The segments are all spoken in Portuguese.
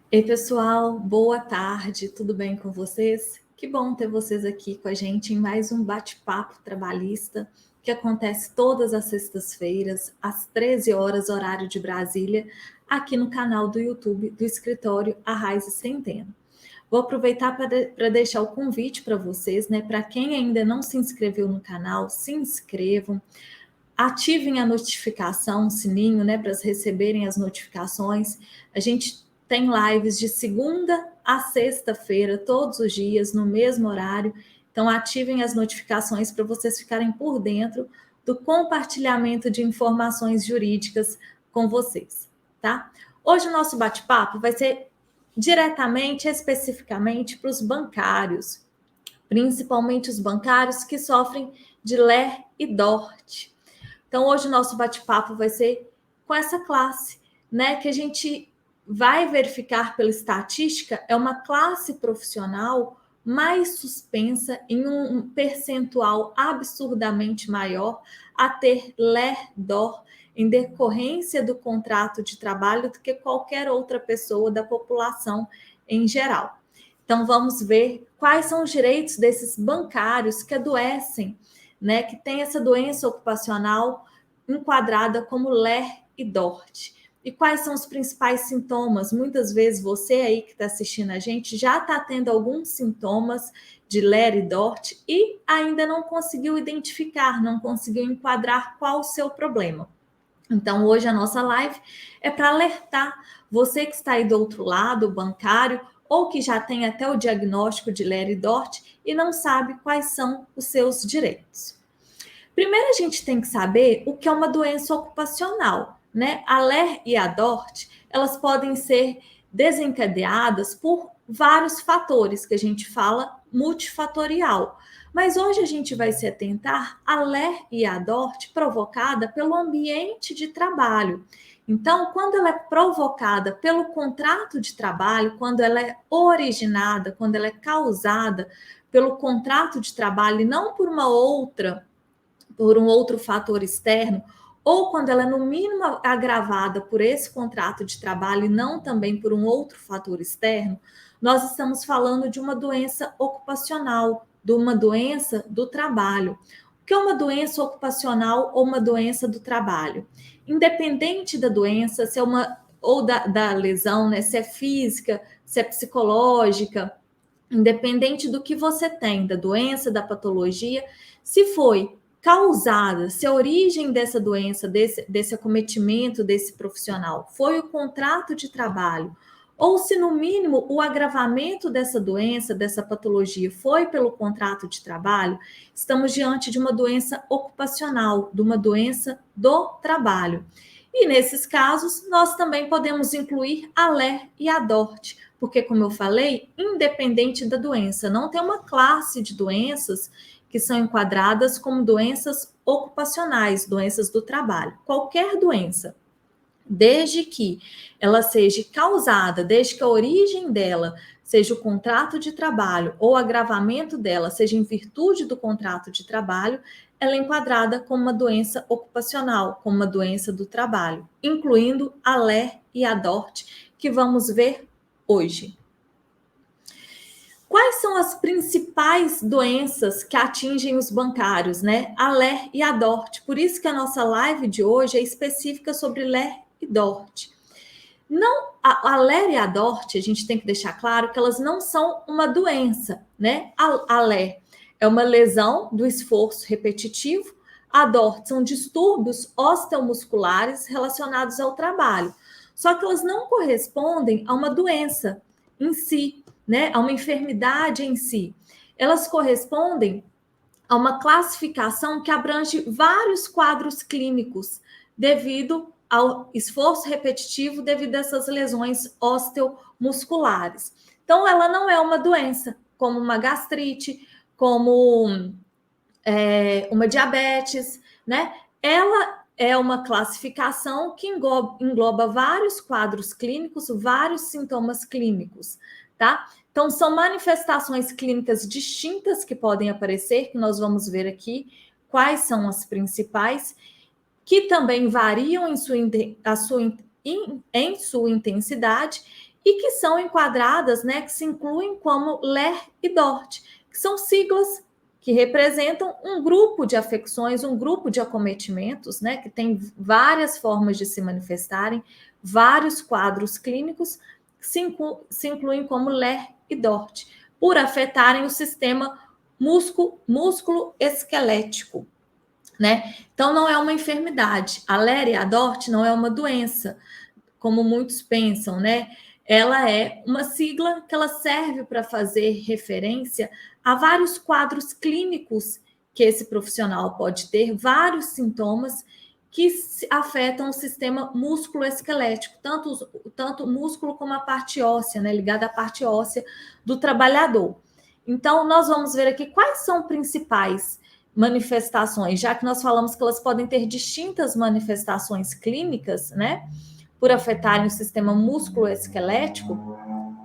Ei, pessoal, boa tarde, tudo bem com vocês? Que bom ter vocês aqui com a gente em mais um bate-papo trabalhista que acontece todas as sextas-feiras, às 13 horas, horário de Brasília, aqui no canal do YouTube do escritório Arraes e Centeno. Vou aproveitar para deixar o convite para vocês, né? Para quem ainda não se inscreveu no canal, se inscrevam, ativem a notificação, o sininho, né, para receberem as notificações. A gente tem lives de segunda a sexta-feira, todos os dias, no mesmo horário. Então, ativem as notificações para vocês ficarem por dentro do compartilhamento de informações jurídicas com vocês, tá? Hoje o nosso bate-papo vai ser diretamente, especificamente para os bancários, principalmente os bancários que sofrem de LER e DORT. Então, hoje o nosso bate-papo vai ser com essa classe, né? Que a gente vai verificar pela estatística, é uma classe profissional mais suspensa em um percentual absurdamente maior a ter LER-DOR em decorrência do contrato de trabalho do que qualquer outra pessoa da população em geral. Então, vamos ver quais são os direitos desses bancários que adoecem, né, que tem essa doença ocupacional enquadrada como LER e DORT. E quais são os principais sintomas? Muitas vezes você aí que está assistindo a gente já está tendo alguns sintomas de LER e DORT e ainda não conseguiu identificar, não conseguiu enquadrar qual o seu problema. Então, hoje a nossa live é para alertar você que está aí do outro lado, bancário, ou que já tem até o diagnóstico de LER e DORT e não sabe quais são os seus direitos. Primeiro, a gente tem que saber o que é uma doença ocupacional, né? A LER e a DORT, elas podem ser desencadeadas por vários fatores, que a gente fala multifatorial. Mas hoje a gente vai se atentar à LER e à DORT provocada pelo ambiente de trabalho. Então, quando ela é provocada pelo contrato de trabalho, quando ela é originada, quando ela é causada pelo contrato de trabalho e não por um outro fator externo, ou quando ela é no mínimo agravada por esse contrato de trabalho e não também por um outro fator externo, nós estamos falando de uma doença ocupacional, de uma doença do trabalho. O que é uma doença ocupacional ou uma doença do trabalho? Independente da doença, se é uma ou da lesão, né, se é física, se é psicológica, independente do que você tem, da doença, da patologia, se foi causada, se a origem dessa doença, desse acometimento desse profissional foi o contrato de trabalho, ou se no mínimo o agravamento dessa doença, dessa patologia foi pelo contrato de trabalho, estamos diante de uma doença ocupacional, de uma doença do trabalho. E nesses casos, nós também podemos incluir a LER e a DORT, porque, como eu falei, independente da doença, não tem uma classe de doenças que são enquadradas como doenças ocupacionais, doenças do trabalho. Qualquer doença, desde que ela seja causada, desde que a origem dela seja o contrato de trabalho ou o agravamento dela seja em virtude do contrato de trabalho, ela é enquadrada como uma doença ocupacional, como uma doença do trabalho, incluindo a LER e a DORT, que vamos ver hoje. Quais são as principais doenças que atingem os bancários, né? A LER e a DORT. Por isso que a nossa live de hoje é específica sobre LER e DORT. Não, a LER e a DORT, a gente tem que deixar claro que elas não são uma doença, né? A LER é uma lesão do esforço repetitivo, a DORT são distúrbios osteomusculares relacionados ao trabalho. Só que elas não correspondem a uma doença em si, né? A uma enfermidade em si. Elas correspondem a uma classificação que abrange vários quadros clínicos devido ao esforço repetitivo devido a essas lesões osteomusculares. Então, ela não é uma doença, como uma gastrite, como uma diabetes, né? Ela é uma classificação que engloba vários quadros clínicos, vários sintomas clínicos, tá? Então, são manifestações clínicas distintas que podem aparecer, que nós vamos ver aqui quais são as principais, que também variam em sua intensidade e que são enquadradas, né, que se incluem como LER e DORT, que são siglas que representam um grupo de afecções, um grupo de acometimentos, né, que tem várias formas de se manifestarem, vários quadros clínicos que se incluem como LER e DORT, por afetarem o sistema músculo-esquelético, né? Então, não é uma enfermidade. A LER e a DORT não é uma doença, como muitos pensam, né? Ela é uma sigla que ela serve para fazer referência a vários quadros clínicos que esse profissional pode ter, vários sintomas que afetam o sistema músculo-esquelético, tanto o músculo como a parte óssea, né, ligada à parte óssea do trabalhador. Então, nós vamos ver aqui quais são principais manifestações, já que nós falamos que elas podem ter distintas manifestações clínicas, né, por afetarem o sistema músculo-esquelético.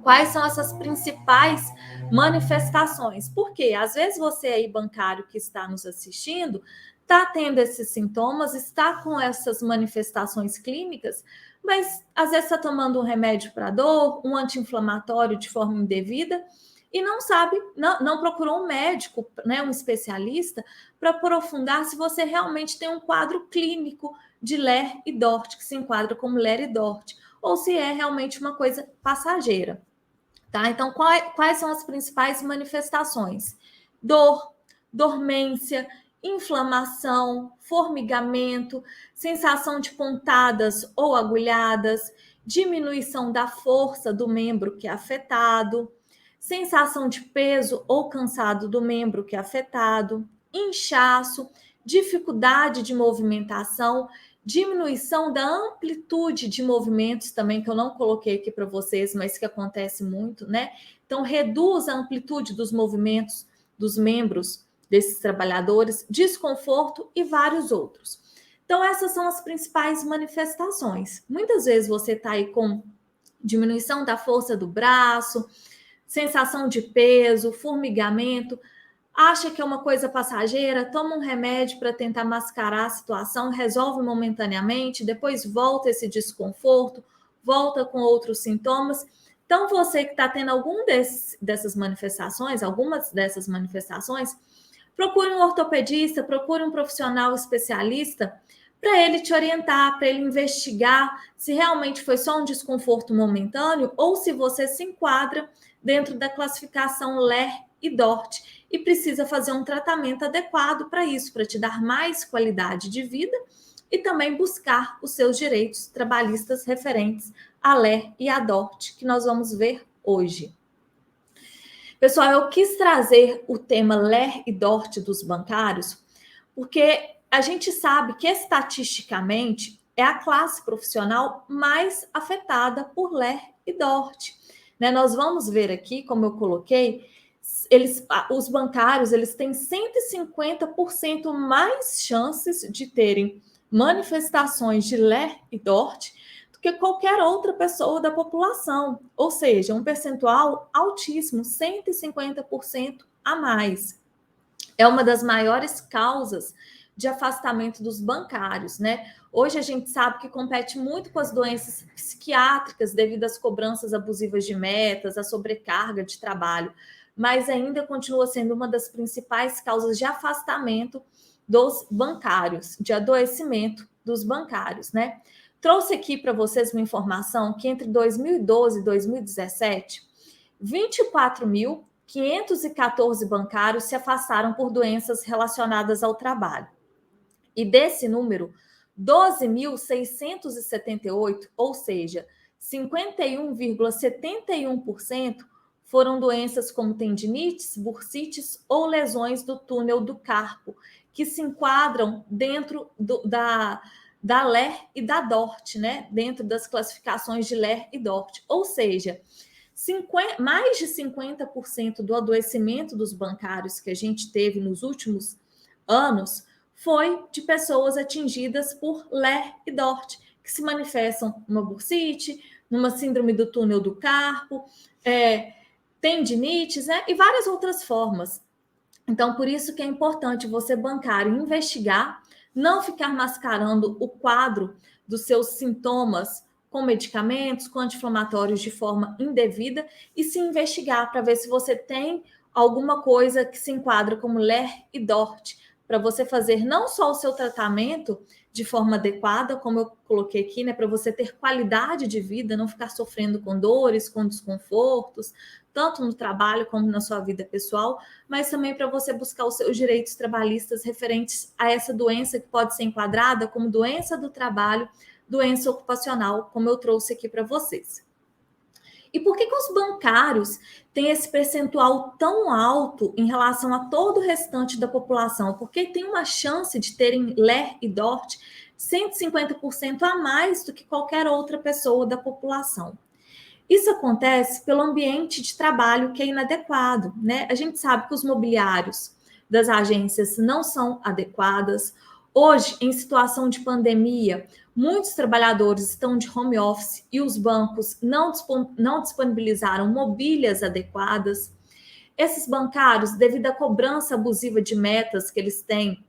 Quais são essas principais manifestações? Porque às vezes você aí, bancário que está nos assistindo, está tendo esses sintomas, está com essas manifestações clínicas, mas às vezes está tomando um remédio para dor, um anti-inflamatório de forma indevida, e não sabe, não procurou um médico, né, um especialista, para aprofundar se você realmente tem um quadro clínico de LER e DORT, que se enquadra como LER e DORT, ou se é realmente uma coisa passageira. Tá? Então, quais são as principais manifestações? Dor, dormência, inflamação, formigamento, sensação de pontadas ou agulhadas, diminuição da força do membro que é afetado, sensação de peso ou cansado do membro que é afetado, inchaço, dificuldade de movimentação, diminuição da amplitude de movimentos também, que eu não coloquei aqui para vocês, mas que acontece muito, né? Então, reduz a amplitude dos movimentos dos membros desses trabalhadores, desconforto e vários outros. Então, essas são as principais manifestações. Muitas vezes você está aí com diminuição da força do braço, sensação de peso, formigamento, acha que é uma coisa passageira, toma um remédio para tentar mascarar a situação, resolve momentaneamente, depois volta esse desconforto, volta com outros sintomas. Então, você que está tendo algumas dessas manifestações, procure um ortopedista, procure um profissional especialista para ele te orientar, para ele investigar se realmente foi só um desconforto momentâneo ou se você se enquadra dentro da classificação LER e DORT e precisa fazer um tratamento adequado para isso, para te dar mais qualidade de vida e também buscar os seus direitos trabalhistas referentes à LER e à DORT, que nós vamos ver hoje. Pessoal, eu quis trazer o tema LER e DORT dos bancários, porque a gente sabe que estatisticamente é a classe profissional mais afetada por LER e DORT. Né? Nós vamos ver aqui, como eu coloquei, os bancários eles têm 150% mais chances de terem manifestações de LER e DORT do que qualquer outra pessoa da população. Ou seja, um percentual altíssimo, 150% a mais. É uma das maiores causas de afastamento dos bancários, né? Hoje a gente sabe que compete muito com as doenças psiquiátricas devido às cobranças abusivas de metas, à sobrecarga de trabalho, mas ainda continua sendo uma das principais causas de afastamento dos bancários, de adoecimento dos bancários, né? Trouxe aqui para vocês uma informação que entre 2012 e 2017, 24.514 bancários se afastaram por doenças relacionadas ao trabalho. E desse número, 12.678, ou seja, 51,71%, foram doenças como tendinites, bursites ou lesões do túnel do carpo, que se enquadram dentro da LER e da DORT, né? Dentro das classificações de LER e DORT. Ou seja, mais de 50% do adoecimento dos bancários que a gente teve nos últimos anos foi de pessoas atingidas por LER e DORT, que se manifestam numa bursite, numa síndrome do túnel do carpo, tendinites, né? E várias outras formas. Então, por isso que é importante você, bancário, investigar, não ficar mascarando o quadro dos seus sintomas com medicamentos, com anti-inflamatórios de forma indevida e se investigar para ver se você tem alguma coisa que se enquadra como LER e DORT, para você fazer não só o seu tratamento de forma adequada, como eu coloquei aqui, né, para você ter qualidade de vida, não ficar sofrendo com dores, com desconfortos, tanto no trabalho como na sua vida pessoal, mas também para você buscar os seus direitos trabalhistas referentes a essa doença que pode ser enquadrada como doença do trabalho, doença ocupacional, como eu trouxe aqui para vocês. E por que os bancários têm esse percentual tão alto em relação a todo o restante da população? Porque tem uma chance de terem LER e DORT 150% a mais do que qualquer outra pessoa da população. Isso acontece pelo ambiente de trabalho que é inadequado, né? A gente sabe que os mobiliários das agências não são adequadas. Hoje, em situação de pandemia, muitos trabalhadores estão de home office e os bancos não disponibilizaram mobílias adequadas. Esses bancários, devido à cobrança abusiva de metas que eles têm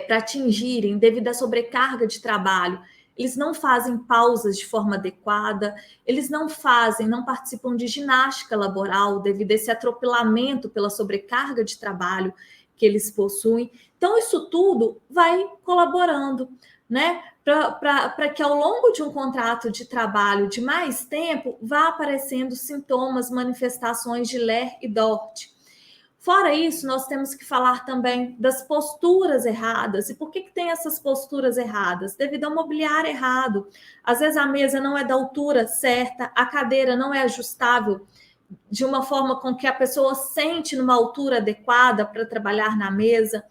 para atingirem, devido à sobrecarga de trabalho, eles não fazem pausas de forma adequada, eles não participam de ginástica laboral devido a esse atropelamento pela sobrecarga de trabalho que eles possuem. Então, isso tudo vai colaborando, né? Para que ao longo de um contrato de trabalho de mais tempo, vá aparecendo sintomas, manifestações de LER e DORT. Fora isso, nós temos que falar também das posturas erradas. E por que tem essas posturas erradas? Devido ao mobiliário errado. Às vezes a mesa não é da altura certa, a cadeira não é ajustável de uma forma com que a pessoa sente numa altura adequada para trabalhar na mesa.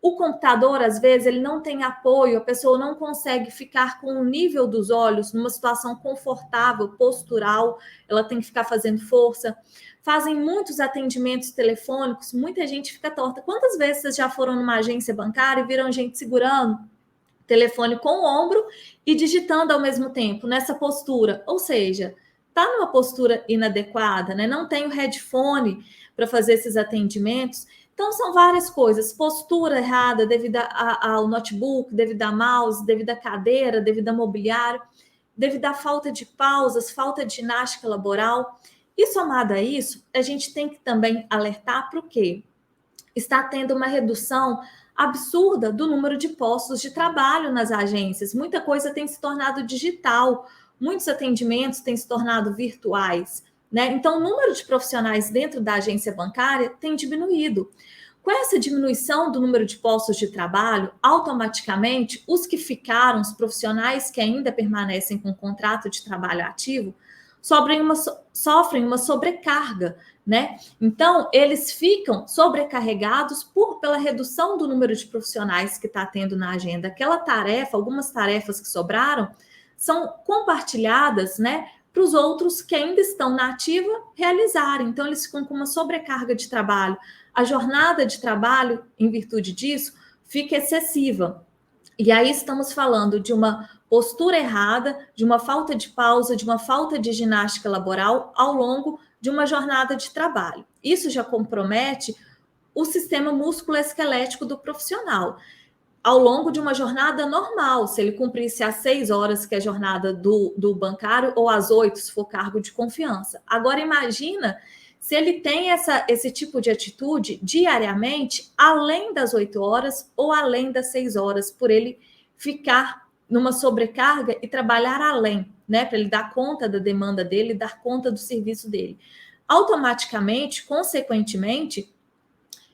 O computador, às vezes, ele não tem apoio, a pessoa não consegue ficar com o nível dos olhos numa situação confortável, postural, ela tem que ficar fazendo força. Fazem muitos atendimentos telefônicos, muita gente fica torta. Quantas vezes vocês já foram numa agência bancária e viram gente segurando o telefone com o ombro e digitando ao mesmo tempo, nessa postura? Ou seja, está numa postura inadequada, né? Não tem o headphone para fazer esses atendimentos. Então, são várias coisas. Postura errada devido ao notebook, devido ao mouse, devido à cadeira, devido ao mobiliário, devido à falta de pausas, falta de ginástica laboral. E somado a isso, a gente tem que também alertar para o quê? Está tendo uma redução absurda do número de postos de trabalho nas agências. Muita coisa tem se tornado digital, muitos atendimentos têm se tornado virtuais, né? Então, o número de profissionais dentro da agência bancária tem diminuído. Com essa diminuição do número de postos de trabalho, automaticamente, os que ficaram, os profissionais que ainda permanecem com contrato de trabalho ativo, sofrem uma sobrecarga, né? Então, eles ficam sobrecarregados pela redução do número de profissionais que está tendo na agenda. Aquela tarefa, algumas tarefas que sobraram, são compartilhadas, né, para os outros que ainda estão na ativa realizarem. Então, eles ficam com uma sobrecarga de trabalho. A jornada de trabalho, em virtude disso, fica excessiva. E aí estamos falando de uma postura errada, de uma falta de pausa, de uma falta de ginástica laboral ao longo de uma jornada de trabalho. Isso já compromete o sistema músculo-esquelético do profissional. Ao longo de uma jornada normal, se ele cumprisse as 6 horas, que é a jornada do bancário, ou às 8, se for cargo de confiança. Agora, imagina se ele tem esse tipo de atitude diariamente, além das 8 horas ou além das 6 horas, por ele ficar numa sobrecarga e trabalhar além, né? Para ele dar conta da demanda dele, dar conta do serviço dele. Automaticamente, consequentemente,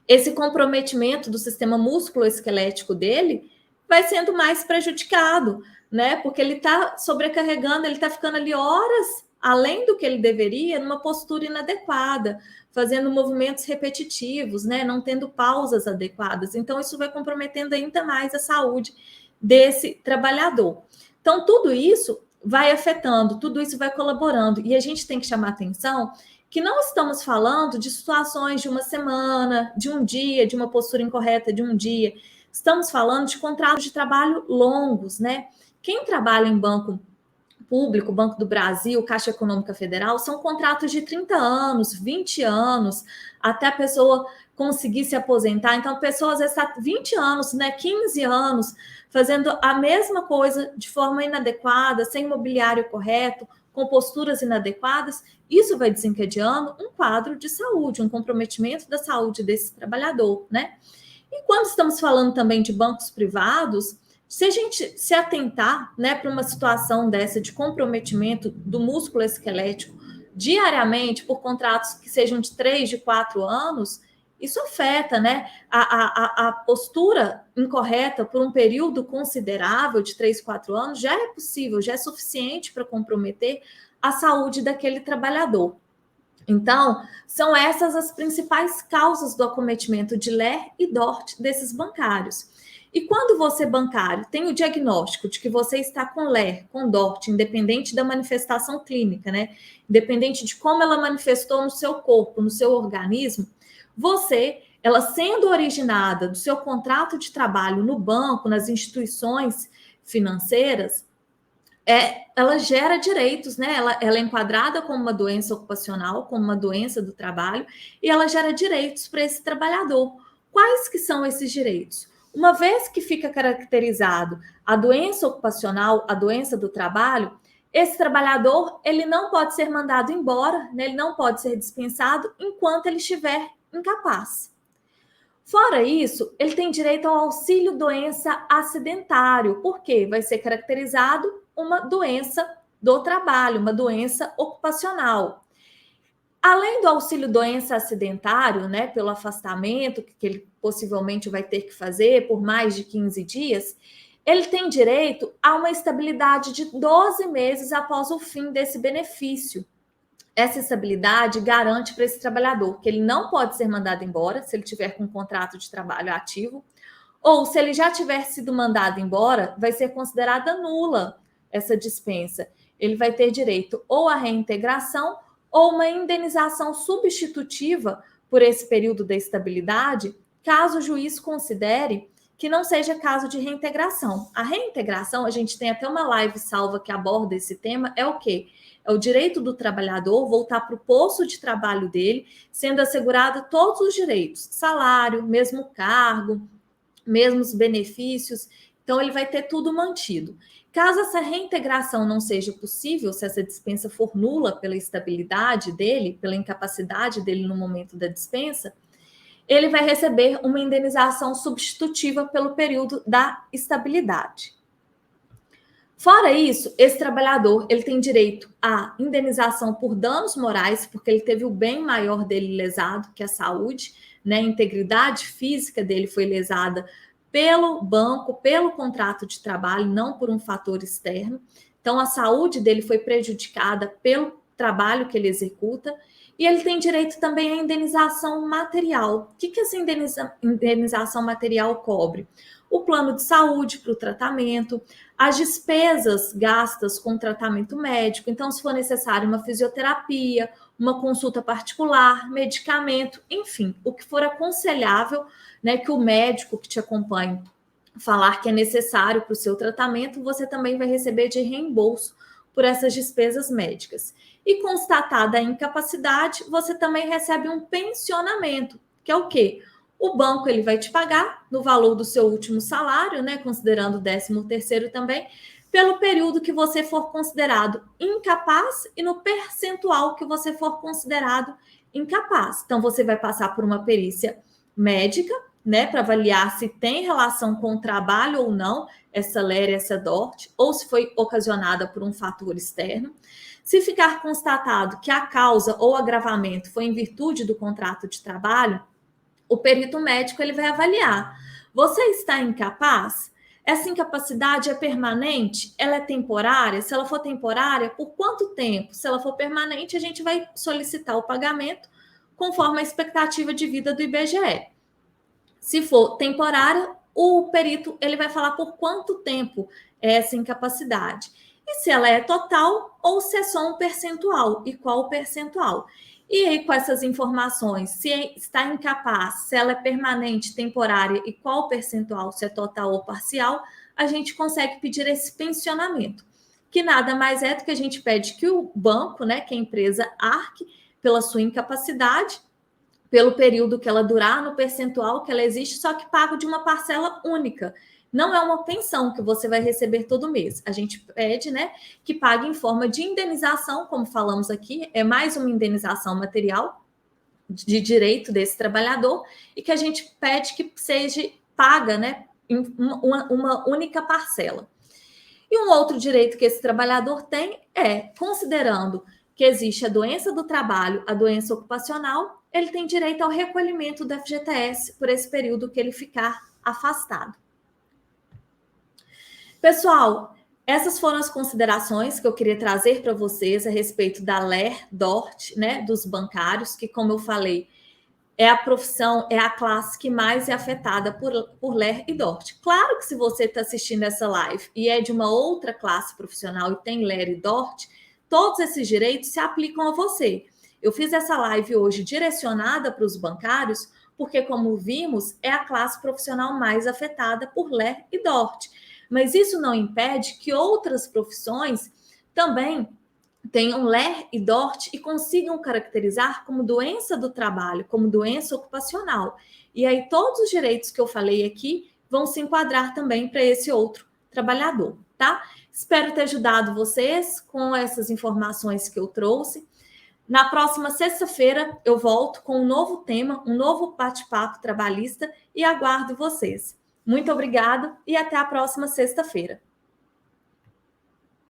esse comprometimento do sistema músculo-esquelético dele vai sendo mais prejudicado, né? Porque ele está sobrecarregando, ele está ficando ali horas além do que ele deveria, numa postura inadequada, fazendo movimentos repetitivos, né? Não tendo pausas adequadas. Então, isso vai comprometendo ainda mais a saúde desse trabalhador. Então, tudo isso vai afetando, tudo isso vai colaborando. E a gente tem que chamar atenção que não estamos falando de situações de uma semana, de um dia, de uma postura incorreta de um dia. Estamos falando de contratos de trabalho longos, né? Quem trabalha em banco público, Banco do Brasil, Caixa Econômica Federal, são contratos de 30 anos, 20 anos, até a pessoa conseguir se aposentar. Então, a pessoa às vezes está 20 anos, né, 15 anos, fazendo a mesma coisa de forma inadequada, sem mobiliário correto, com posturas inadequadas. Isso vai desencadeando um quadro de saúde, um comprometimento da saúde desse trabalhador, né? E quando estamos falando também de bancos privados, se a gente se atentar, né, para uma situação dessa de comprometimento do músculo esquelético diariamente por contratos que sejam de 3, de 4 anos, isso afeta, né, a postura incorreta por um período considerável de 3, 4 anos, já é possível, já é suficiente para comprometer a saúde daquele trabalhador. Então, são essas as principais causas do acometimento de LER e DORT desses bancários. E quando você, bancário, tem o diagnóstico de que você está com LER, com DORT, independente da manifestação clínica, né? Independente de como ela manifestou no seu corpo, no seu organismo, você, ela sendo originada do seu contrato de trabalho no banco, nas instituições financeiras, ela gera direitos, né? Ela é enquadrada como uma doença ocupacional, como uma doença do trabalho, e ela gera direitos para esse trabalhador. Quais que são esses direitos? Uma vez que fica caracterizado a doença ocupacional, a doença do trabalho, esse trabalhador ele não pode ser mandado embora, né? Ele não pode ser dispensado enquanto ele estiver incapaz. Fora isso, ele tem direito ao auxílio doença acidentário, porque vai ser caracterizado uma doença do trabalho, uma doença ocupacional. Além do auxílio doença acidentário, né, pelo afastamento que ele possivelmente vai ter que fazer por mais de 15 dias, ele tem direito a uma estabilidade de 12 meses após o fim desse benefício. Essa estabilidade garante para esse trabalhador que ele não pode ser mandado embora se ele tiver com um contrato de trabalho ativo, ou se ele já tiver sido mandado embora, vai ser considerada nula essa dispensa. Ele vai ter direito ou à reintegração ou uma indenização substitutiva por esse período da estabilidade, caso o juiz considere que não seja caso de reintegração. A reintegração, a gente tem até uma live salva que aborda esse tema, é o quê? É o direito do trabalhador voltar para o posto de trabalho dele, sendo assegurado todos os direitos, salário, mesmo cargo, mesmos benefícios, então ele vai ter tudo mantido. Caso essa reintegração não seja possível, se essa dispensa for nula pela estabilidade dele, pela incapacidade dele no momento da dispensa, ele vai receber uma indenização substitutiva pelo período da estabilidade. Fora isso, esse trabalhador ele tem direito à indenização por danos morais, porque ele teve o bem maior dele lesado, que é a saúde, né? A integridade física dele foi lesada pelo banco, pelo contrato de trabalho, não por um fator externo. Então, a saúde dele foi prejudicada pelo trabalho que ele executa. E ele tem direito também à indenização material. O que essa indenização material cobre? O plano de saúde para o tratamento, as despesas gastas com tratamento médico. Então, se for necessário uma fisioterapia, uma consulta particular, medicamento, enfim, o que for aconselhável, né, que o médico que te acompanhe falar que é necessário para o seu tratamento, você também vai receber de reembolso por essas despesas médicas. E constatada a incapacidade, você também recebe um pensionamento, que é o quê? O banco ele vai te pagar no valor do seu último salário, né, considerando o 13º também, pelo período que você for considerado incapaz e no percentual que você for considerado incapaz. Então, você vai passar por uma perícia médica, né, para avaliar se tem relação com o trabalho ou não, essa LER, essa DORT, ou se foi ocasionada por um fator externo. Se ficar constatado que a causa ou agravamento foi em virtude do contrato de trabalho, o perito médico ele vai avaliar. Você está incapaz? Essa incapacidade é permanente? Ela é temporária? Se ela for temporária, por quanto tempo? Se ela for permanente, a gente vai solicitar o pagamento conforme a expectativa de vida do IBGE. Se for temporária, o perito ele vai falar por quanto tempo é essa incapacidade. E se ela é total ou se é só um percentual, e qual o percentual. E aí, com essas informações, se está incapaz, se ela é permanente, temporária e qual o percentual, se é total ou parcial, a gente consegue pedir esse pensionamento. que nada mais é do que a gente pede que o banco, né, que a empresa arque pela sua incapacidade, pelo período que ela durar, no percentual que ela existe, só que pago de uma parcela única. Não é uma pensão que você vai receber todo mês. A gente pede, né, que pague em forma de indenização, como falamos aqui, é mais uma indenização material de direito desse trabalhador e que a gente pede que seja paga, né, em uma única parcela. E um outro direito que esse trabalhador tem é, considerando que existe a doença do trabalho, a doença ocupacional, ele tem direito ao recolhimento do FGTS por esse período que ele ficar afastado. Pessoal, essas foram as considerações que eu queria trazer para vocês a respeito da LER, DORT, né, dos bancários, que, como eu falei, é a profissão, é a classe que mais é afetada por LER e DORT. Claro que se você está assistindo essa live e é de uma outra classe profissional e tem LER e DORT, todos esses direitos se aplicam a você. Eu fiz essa live hoje direcionada para os bancários, porque, como vimos, é a classe profissional mais afetada por LER e DORT. Mas isso não impede que outras profissões também tenham LER e DORT e consigam caracterizar como doença do trabalho, como doença ocupacional. E aí todos os direitos que eu falei aqui vão se enquadrar também para esse outro trabalhador, tá? Espero ter ajudado vocês com essas informações que eu trouxe. Na próxima sexta-feira eu volto com um novo tema, um novo bate-papo trabalhista e aguardo vocês. Muito obrigada e até a próxima sexta-feira.